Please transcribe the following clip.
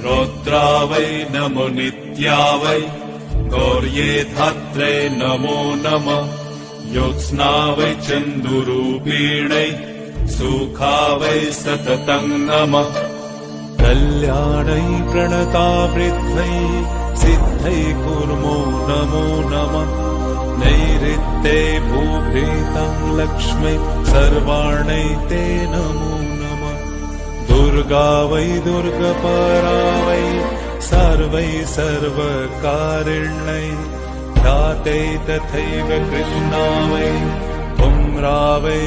रौद्रावै नमो नित्यावै गौर्ये धात्रे नमो नमः ज्योत्स्नावै चन्दुरूपिणै सुखावै सततं नमः कल्याणै प्रणतावृद्धै सिद्धै कुर्मो नमो नमः नैऋत्ये भूभृतं लक्ष्मै सर्वाणै ते नमो नमः दुर्गा वै दुर्गपरा वै सर्वै सर्वकारिण्यै ध्याते तथैव कृष्णा वै पुंरा वै